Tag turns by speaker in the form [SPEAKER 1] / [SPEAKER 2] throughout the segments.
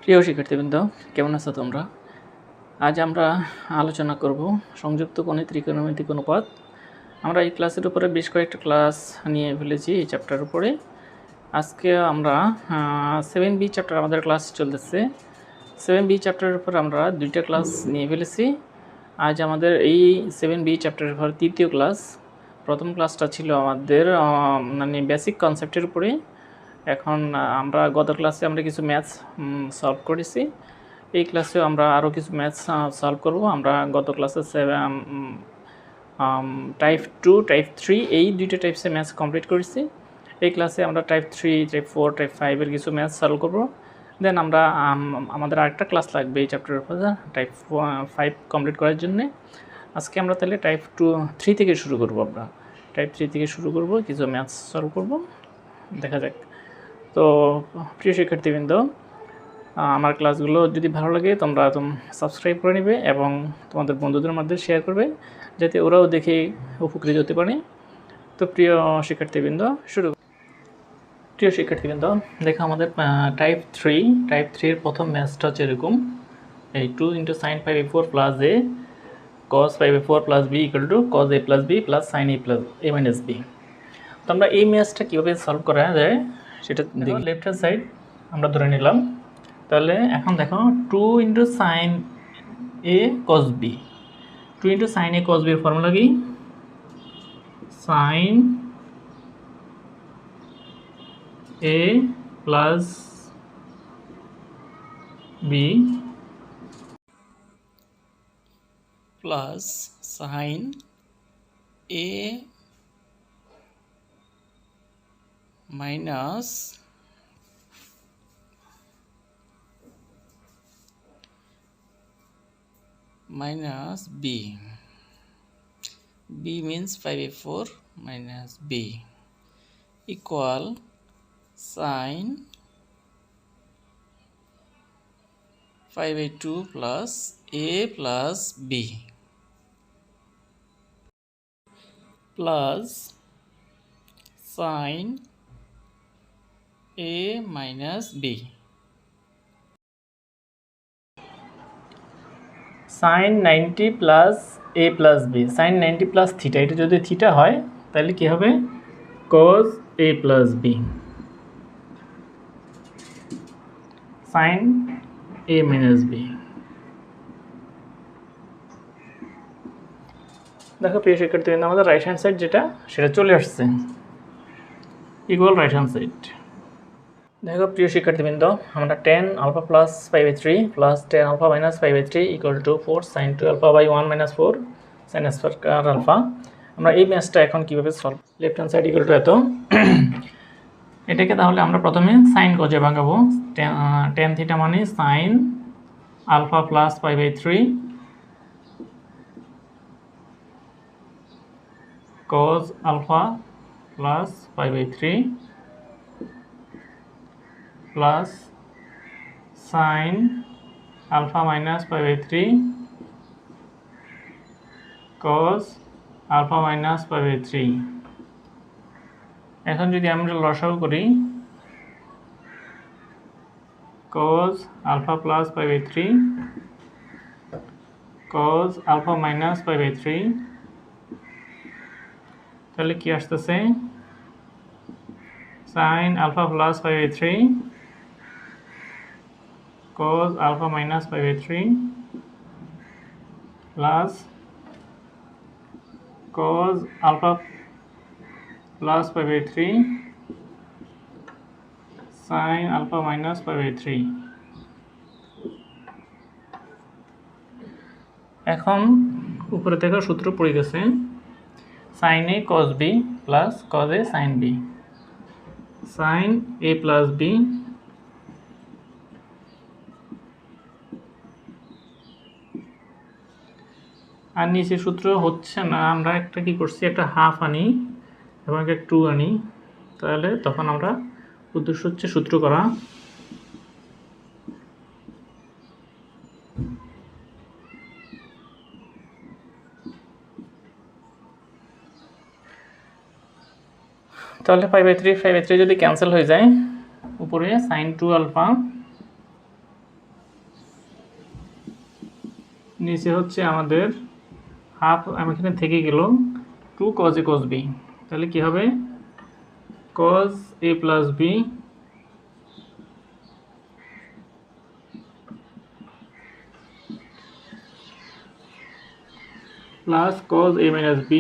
[SPEAKER 1] প্রিয় শিক্ষার্থীবৃন্দ, কেমন আছো তোমরা? আজ আমরা আলোচনা করব সংযুক্ত কোণে ত্রিকোণমিতিক অনুপাত। আমরা এই ক্লাসের উপরে বেশ কয়েকটা ক্লাস নিয়ে ফেলেছি এই চ্যাপ্টার উপরে। আজকে আমরা 7B চ্যাপ্টার আমাদের ক্লাস চলতেছে। 7B চ্যাপ্টারের উপর আমরা 2টা ক্লাস নিয়ে ফেলেছি। আজ আমাদের এই 7B চ্যাপ্টারের উপর তৃতীয় ক্লাস। প্রথম ক্লাসটা ছিল আমাদের মানে বেসিক কনসেপ্টের উপরে। এখন আমরা গত ক্লাসে আমরা কিছু ম্যাথস সলভ করেছি। এই ক্লাসেও আমরা আরও কিছু ম্যাথস সলভ করব। আমরা গত ক্লাসে টাইপ 2, টাইপ 3 এই দুইটা টাইপসের ম্যাথস কমপ্লিট করেছি। এই ক্লাসে আমরা টাইপ 3, টাইপ 4, টাইপ 5 কিছু ম্যাথস সলভ করব। দেন আমরা আমাদের আরেকটা ক্লাস লাগবে এই চ্যাপ্টারের উপর টাইপ 5 কমপ্লিট করার জন্য। আজকে আমরা তাহলে টাইপ 3 থেকে শুরু করব। আমরা টাইপ 3 থেকে শুরু করব, কিছু ম্যাথস সলভ করব। দেখা যাক। তো প্রিয় শিক্ষার্থীবৃন্দ, আমার ক্লাসগুলো যদি ভালো লাগে তোমরা সাবস্ক্রাইব করে নেবে এবং তোমাদের বন্ধুদের মধ্যে শেয়ার করবে, যাতে ওরাও দেখে উপকৃত হতে পারে। তো প্রিয় শিক্ষার্থীবৃন্দ, দেখো আমাদের টাইপ 3 এর প্রথম ম্যাথসটা হচ্ছে এরকম, এই 2 × sin π/4 + a cos π/4 + b = cos a + b + sin a + a - b। তো আমরা এই ম্যাথসটা কীভাবে সলভ করা যায় সেটা দেখি। লেফট হ্যান্ড সাইড আমরা ধরে নিলাম। তাহলে এখন দেখো 2 × sin a cos b, 2 × sin a cos b এর ফর্মুলা কি? sin a plus b plus sin a minus b. b means 5/4 minus b equal sin 5/2 plus a plus b plus sin a minus b। sin 90 plus a plus b, sin 90 plus theta, এটা যদি theta হয় তাহলে কি হবে? cos a plus b sin a minus b। দেখো প্রিয় শিক্ষার্থীবৃন্দ, আমাদের রাইট হ্যান্ড সাইড যেটা সেটা চলে আসছে, ইকুয়াল রাইট হ্যান্ড সাইড। দেখো প্রিয় শিক্ষার্থীবৃন্দ, আমরা tan α plus π/3 plus tan α minus π/3 = 4 sin 2α/1 - 4 sin square alpha। আমরা এই ম্যাথসটা এখন কিভাবে solve? Left hand side equal to এত, এটাকে তাহলে আমরা প্রথমে সাইন গজে ভাঙাবো। tan θ মানে sin α plus π/3 cos alpha plus π/3 plus sin alpha minus π/3 cos alpha minus π/3। এখন যদি আমরা লসাগু করি, cos alpha plus π/3 cos alpha minus π/3, তাহলে কি আসতেছে? sin alpha plus π/3 cos alpha minus π/3 plus cos alpha plus π/3 sin alpha minus π/3। এখন উপরে থেকে সূত্র পড়ে গেছে, sin a cos b plus cos a sin b, sin a plus b আর নিচে সূত্র হচ্ছে না, আমরা একটা কি করছি, একটা হাফ আনি এবং একটা 2 আনি, তাহলে তখন আমরা উদ্দেশ্য হচ্ছে সূত্র করা। তাহলে 5/3 যদি ক্যান্সেল হয়ে যায়, উপরে sin 2 alpha নিচে হচ্ছে আমাদের হাফ এখানে থেকে গেল 2 cos a cos b, তাহলে কি হবে cos a plus b plus cos a minus b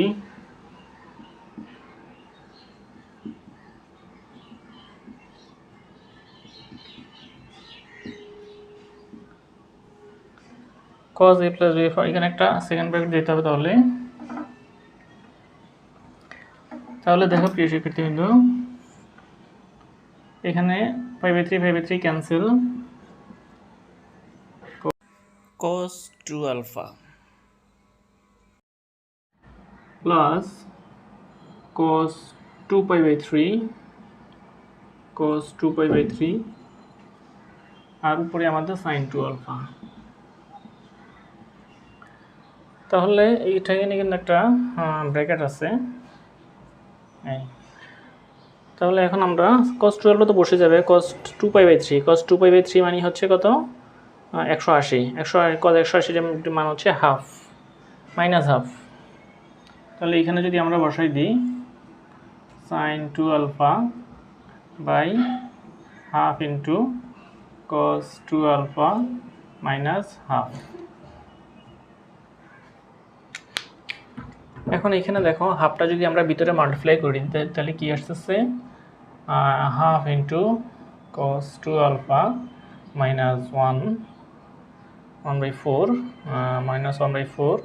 [SPEAKER 1] cos a plus b, এখানে একটা সেকেন্ড ব্র্যাকেট দিতে হবে। তাহলে দেখো প্রিয় শিক্ষার্থীবৃন্দ, এখানে 5/3 cancel, cos 2 alpha plus cos 2 pi/3 আর উপরে আমাদের sin 2 alpha। তাহলে এইখানে কিন্তু একটা ব্র্যাকেট আছে। তাহলে এখন আমরা cos 2 alpha তো বসে যাবে, cos 2 pi/3 মানে হচ্ছে কত 180, cos 180 এর মান হচ্ছে হাফ মাইনাস হাফ। তাহলে এখানে যদি আমরা বসাই দিই sin 2 alpha by half into cos 2 alpha minus half. এখন এখানে দেখো হাফটা যদি আমরা ভিতরে মাল্টিপ্লাই করি তাহলে কি আসতেছে half into cos 2 alpha minus 1/4 minus 1/4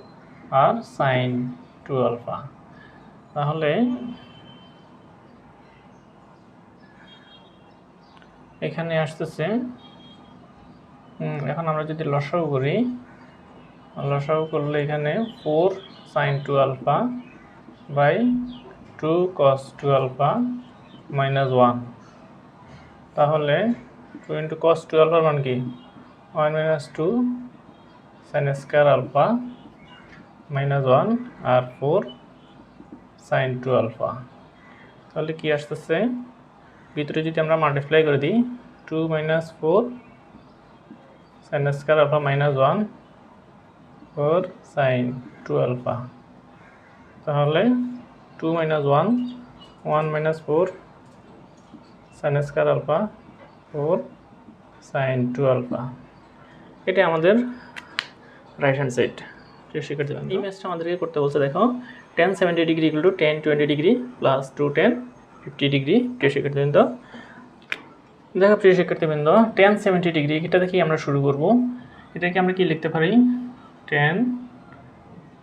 [SPEAKER 1] আর sin 2 alpha। তাহলে এখানে আসতেছে, এখন আমরা যদি লসাগু করি, লসাগু করলে এখানে 4 sin 2 alpha by 2 cos 2 alpha minus 1। তাহলে 2 into cos 2 alpha মান কি 1 minus 2 sin square alpha minus 1 আর 4 sin 2 alpha। তাহলে কি আসতেছে, ভিতরে যদি আমরা মাল্টিপ্লাই করে দিই 2 minus 4 sin square alpha minus 1 4 sin 2 alpha। তাহলে 2 minus 1 1 minus 4 sin square alpha 4 sin 2 alpha। এটা আমাদের রাইট হ্যান্ড সাইড। এই ম্যাথটা আমাদেরকে করতে বলছে, দেখো tan 70 degree equal to tan 20 degree plus 2 tan 50 degree. প্রিয় শিক্ষার্থীবৃন্দ, দেখো প্রিয় শিক্ষার্থীবৃন্দ, tan 70 ডিগ্রি এটা দেখি আমরা শুরু করব। এটাকে আমরা কি লিখতে পারি tan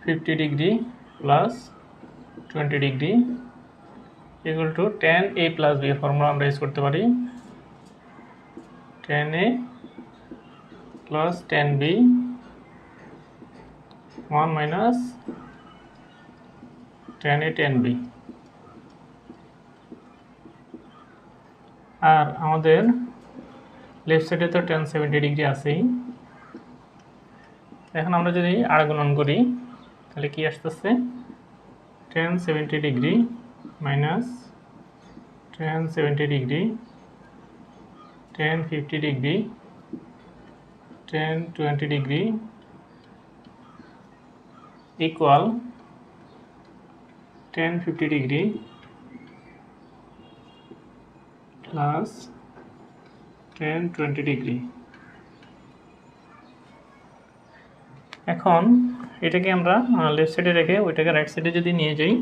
[SPEAKER 1] 50 degree plus 20 degree equal to tan a plus b এর ফর্মুলা আমরা ইউজ করতে পারি tan a plus tan b 1 minus tan a tan b। আর আমাদের লেফট সাইডে তো tan 70 ডিগ্রি আছেই। এখন আমরা যদি আর গুণন করি তাহলে কি আসতেছে tan 70 degree minus tan 70 degree tan 50 degree tan 20 degree equal tan 50 degree plus tan 20 degree. এখন এটাকে আমরা লেফট সাইডে রেখে ওইটাকে রাইট সাইডে যদি নিয়ে যাই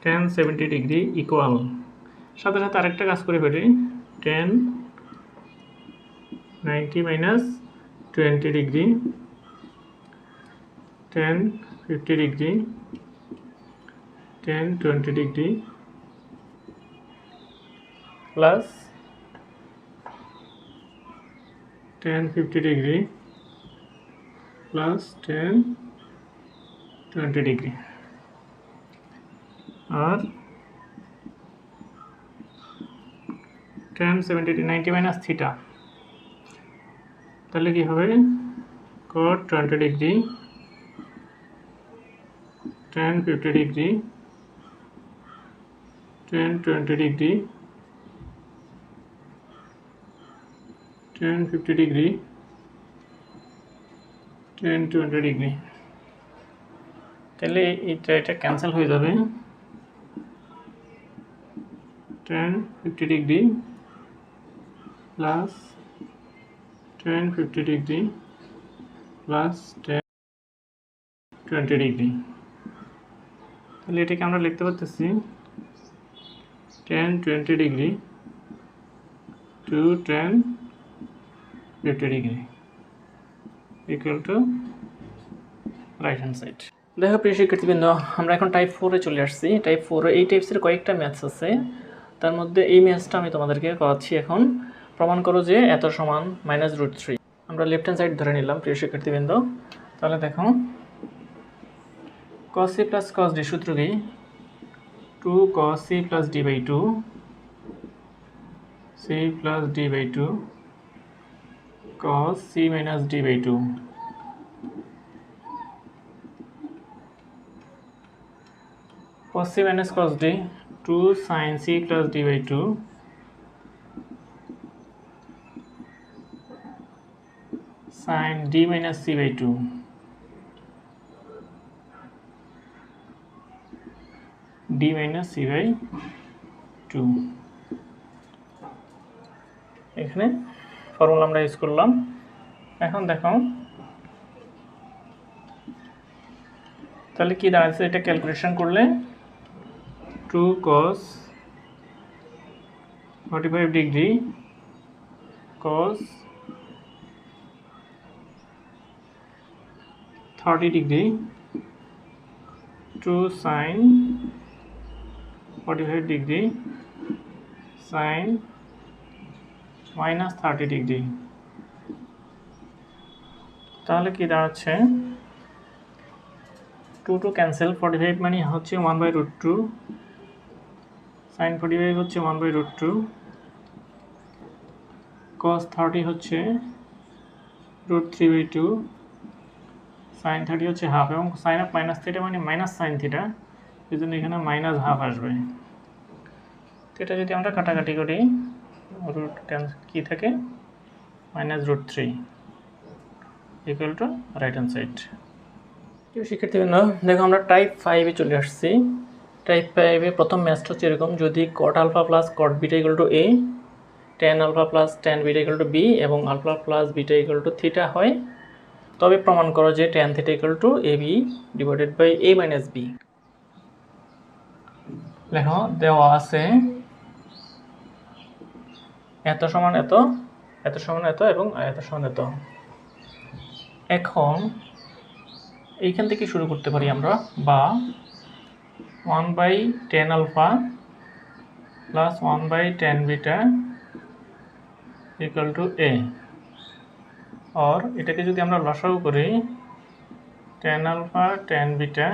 [SPEAKER 1] tan 70 ডিগ্রি ইকুয়াল, সাথে সাথে আরেকটা কাজ করে ফেলি tan 90 minus 20 degree tan 50 degree tan 20 degree plus tan 50 degree plus tan 20 degree আর tan 70 90 মাইনাস থিটা। তাহলে কি হবে cot 20 degree tan 50 degree tan 20 degree tan 50 degree 10 20 degree. তাহলে এটা ক্যান্সেল হয়ে যাবে। 10 50 degree plus 10 50 degree plus 10 20 degree. তাহলে এটাকে আমরা লিখতে পারতেছি 10 20 degree to 10 50 degree equal to right hand side. দেখো প্রিয় শিক্ষার্থীবৃন্দ, আমরা এখন টাইপ 4 এ চলে আসছি। টাইপ 4 এই টাইপসের কয়েকটা ম্যাথস আছে, তার মধ্যে এই ম্যাথসটা আমি তোমাদেরকে করাচ্ছি। এখন প্রমাণ করো যে এত সমান -√3। আমরা লেফট হ্যান্ড সাইড ধরে নিলাম প্রিয় শিক্ষার্থীবৃন্দ। তাহলে দেখো cos c plus cos d সূত্র কি? 2 cos c plus d/2 c plus d/2 cos c minus d/2 cos c minus cos d 2 sin c plus d/2 sin d minus c/2 d minus c/2। এখানে formula আমরা use করলাম। এখন দেখো তাহলে কি দাঁড়াচ্ছে, এটা ক্যালকুলেশন করলে 2 cos 45 degree cos 30 degree 2 sin 45 degree sin -30 degree. তাহলে কি দাঁড়াচ্ছে 2 ক্যান্সেল, 45 মানে হচ্ছে 1/√2 sin 45 হচ্ছে 1/√2 cos 30 হচ্ছে √3/2 sin 30 হচ্ছে হাফ, এবং sin অফ -θ মানে মাইনাস sin θ, এই জন্য এখানে -½ আসবে। তো এটা যদি আমরা কাটাকাটি করি রুট কি থাকে -√3 equal to right hand side. শিক্ষার্থীবৃন্দ দেখো আমরা টাইপ 5 এ চলে আসছি। টাইপ 5 এ প্রথম ম্যাথটা হচ্ছে এরকম, যদি cot alpha plus cot beta equal to a, tan alpha plus tan beta equal to b এবং alpha plus beta equal to theta হয়, তবে প্রমাণ করো যে tan theta equal to ab divided by a minus b। দেখো দেওয়া আছে এত সমান এত, এত সমান এত এবং এত সমান এত। এখন এইখান থেকে শুরু করতে পারি আমরা, বা 1/tan alpha plus 1/tan beta equal to a, और এটাকে যদি আমরা লসাগু করি tan alpha tan beta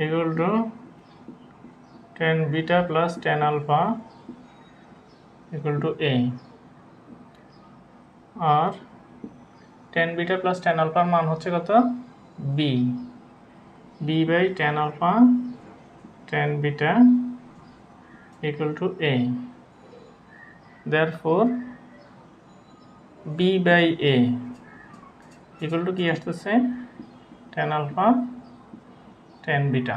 [SPEAKER 1] equal to tan beta plus tan alpha equal to a, আর tan বিটা প্লাস tan আলফার মান হচ্ছে কত b, b/tan alpha tan beta equal to a, therefore b/a equal to কি আসতেছে tan আলফা tan বিটা।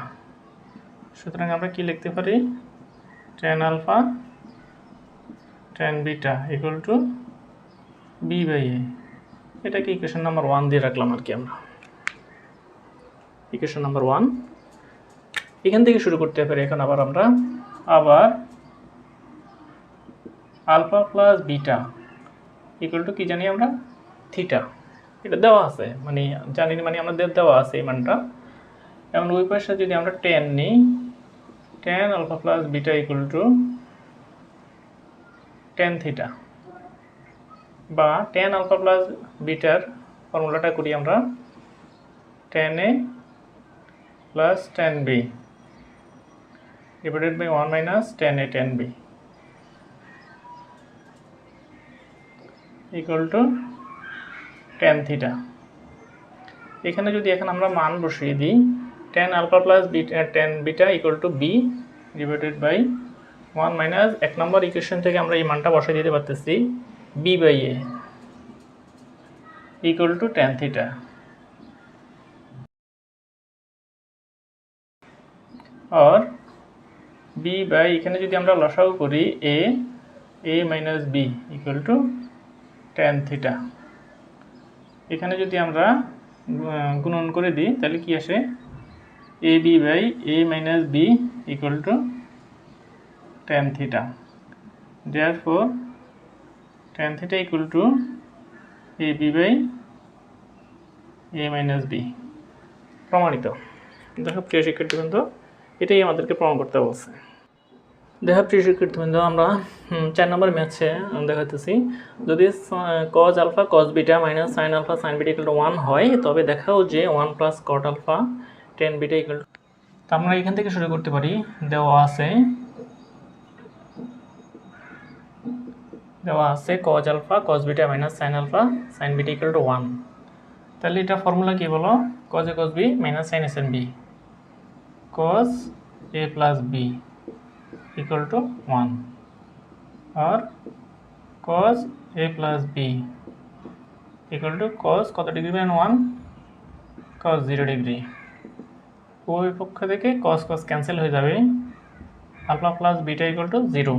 [SPEAKER 1] সুতরাং আমরা কি লিখতে পারি tan alpha tan beta equal to b/a। এটাকে ইকুয়েশন নাম্বার 1 দিয়ে রাখলাম আর কি আমরা। ইকুয়েশন নাম্বার 1 এখান থেকে শুরু করতে পারি। এখন আবার আমরা alpha plus beta equal to কি জানি আমরা থিটা, এটা দেওয়া আছে মানে জানি মানে আমাদের দেওয়া আছে এই মানটা। এখন ওই পাশে যদি আমরা tan নিই, tan alpha plus beta equal to tan theta, বা tan আলফা প্লাস বিটার ফর্মুলাটা করি আমরা tan a plus tan b divided by 1 minus tan a tan b equal to tan theta। এখানে যদি এখন আমরা মান বসিয়ে দিই tan alpha plus tan beta equal to b divided by 1 minus 1 number equation থেকে আমরা এই মানটা বসিয়ে দিতে পারতেছি b/a equal to tan theta. और বি বাই এখানে যদি আমরা লসাগু করি A minus B equal to tan theta. এখানে যদি আমরা গুণন করে দিই তাহলে কি আসে, A B by A minus B equal to tan theta. therefore tan theta equal to A B by A minus b. প্রমাণিত। দেখো প্রিয় শিক্ষার্থীবৃন্দ, এটাই আমাদেরকে প্রমাণ করতে বলছে। দেখো প্রিয় শিক্ষার্থীবৃন্দ, আমরা 4 নম্বর ম্যাথে দেখাতেছি, যদি cos alpha cos beta minus sin alpha sin beta equal to 1 হয়, তবে দেখাও যে 1 plus cot alpha tan beta equal to. তো আমরা এখান থেকে শুরু করতে পারি। দেওয়া আছে cos alpha cos beta minus sin alpha sin beta equal to 1। তাহলে এটা ফর্মুলা কি বলো, cos a cos b minus sin a sin b, cos a plus b equal to 1 और cos a plus b equal to cos कत degree by 1 cos 0 degree. उभय पक्ष থেকে cos cos cancel हो जाए, alpha plus beta equal to 0।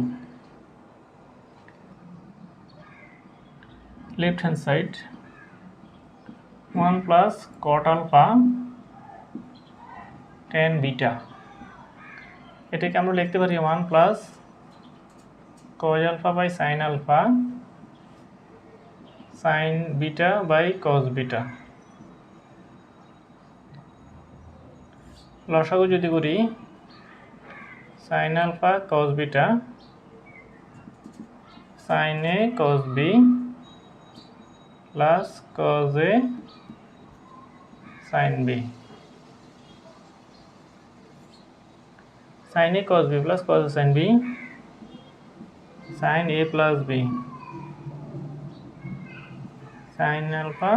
[SPEAKER 1] Left hand side 1 plus cot alpha tan beta, এটাকে আমরা লিখতে পারি 1 plus cos alpha by sin alpha sin beta by cos beta. লসাগু যদি করি sin alpha cos beta sin a cos b plus cos a sin b, sin a cos b plus cos a sin b sin a plus b sin alpha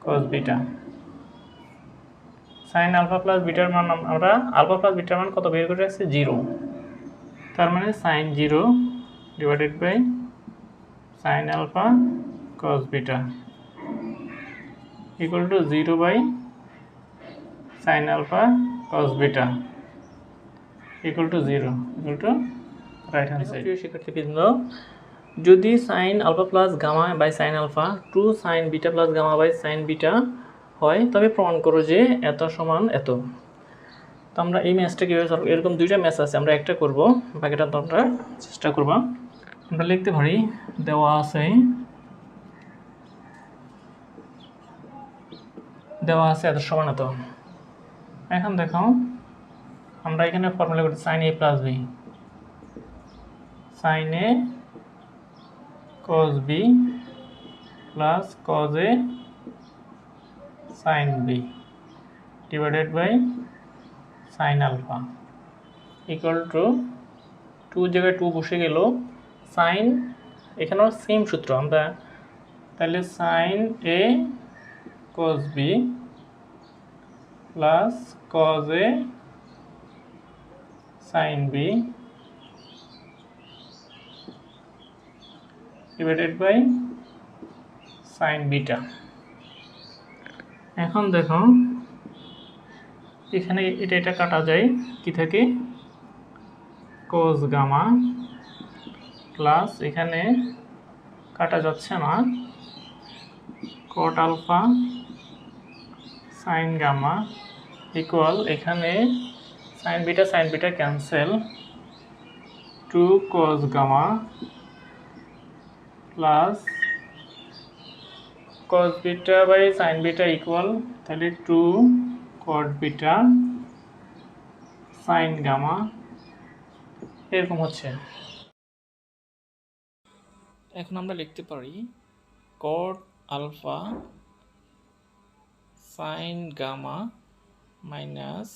[SPEAKER 1] cos beta। sin alpha plus beta মান আমরা alpha plus beta মান কত বের করে রাখছি, 0। তার মানে sin 0 divided by sin alpha cos beta equal to 0 by sin alpha cos beta equal to 0 equal to right hand side. প্রিয় শিক্ষার্থীবৃন্দ, যদি sin alpha plus gamma by sin alpha 2 sin beta plus gamma by sin beta হয়, তবে প্রমাণ করো যে এত সমান এত। তো আমরা এই ম্যাথটা কীভাবে সলভ, এরকম দুইটা ম্যাথ আছে, আমরা একটা করব, বাকিটা তোমরা চেষ্টা করবা। আমরা লিখতে পারি দেওয়া আছে এত সমান এত। এখন দেখো আমরা এখানে ফর্মুলা করতে sin a plus b sin a cos b plus cos a sin b divided by sin alpha equal to 2 জায়গায় 2 বসে গেল, sin এখানেও সেম সূত্র, আমরা তাহলে sin a cos b plus cos a sin b divided by sin beta। এখন দেখো এখানে এটা কাটা যায়, কি থাকে cos গামা প্লাস এখানে কাটা যাচ্ছে না cot alpha sin gamma equal এখানে sin beta cancel 2 cos gamma plus cos beta by sin beta equal তাহলে 2 cot বিটা sin গামা এরকম হচ্ছে। এখন আমরা লিখতে পারি cot alpha sin gamma minus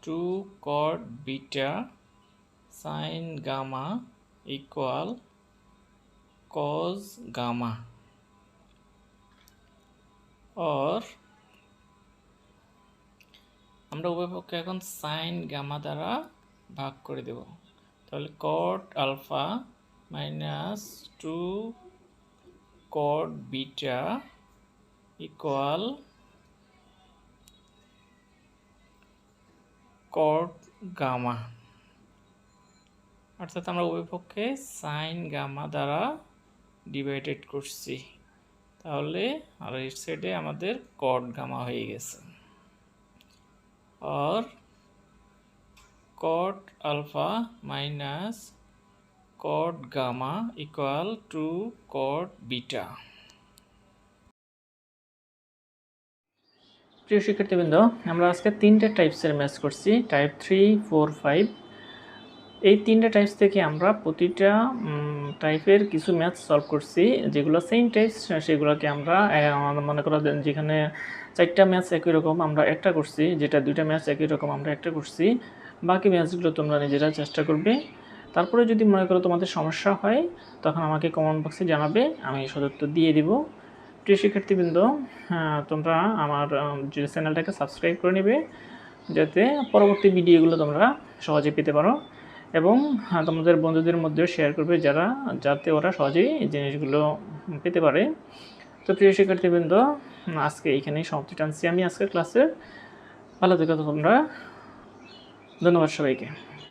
[SPEAKER 1] 2 cot beta sin gamma equal cos gamma, और আমরা উভয় পক্ষে এখন sin গামা দ্বারা ভাগ করে দেব, তাহলে cot alpha minus 2 cot beta equal cot gamma, অর্থাৎ আমরা উভয় পক্ষে সাইন গামা দ্বারা ডিভাইডেড করছি, তাহলে আর এই সাইডে আমাদের কট গামা হয়ে গেছে। আর cot alpha minus cot gamma equal to cot beta. প্রিয় শিক্ষার্থীবৃন্দ, আমরা আজকে 3টে টাইপসের ম্যাথ করছি, টাইপ 3, 4, 5। এই 3টে টাইপস থেকে আমরা প্রতিটা টাইপের কিছু ম্যাথ সলভ করছি, যেগুলো সেম টাইপস সেগুলোকে আমরা মনে করো যেখানে 4টা ম্যাথ একই রকম আমরা একটা করছি, যেটা 2টা ম্যাথ একই রকম আমরা একটা করছি, বাকি ম্যাথসগুলো তোমরা নিজেরা চেষ্টা করবে। তারপরে যদি মনে করো তোমাদের সমস্যা হয় তখন আমাকে কমেন্ট বক্সে জানাবে, আমি সদুত্তর দিয়ে দিব। প্রিয় শিক্ষার্থীবৃন্দ, তোমরা আমার চ্যানেলটাকে সাবস্ক্রাইব করে নেবে, যাতে পরবর্তী ভিডিওগুলো তোমরা সহজে পেতে পারো, এবং তোমাদের বন্ধুদের মধ্যেও শেয়ার করবে যাতে ওরা সহজেই এই জিনিসগুলো পেতে পারে। তো প্রিয় শিক্ষার্থীবৃন্দ, আজকে এইখানেই সমাপ্তি টানছি আমি আজকের ক্লাসের। ভালো থেকো তোমরা, ধন্যবাদ সবাইকে।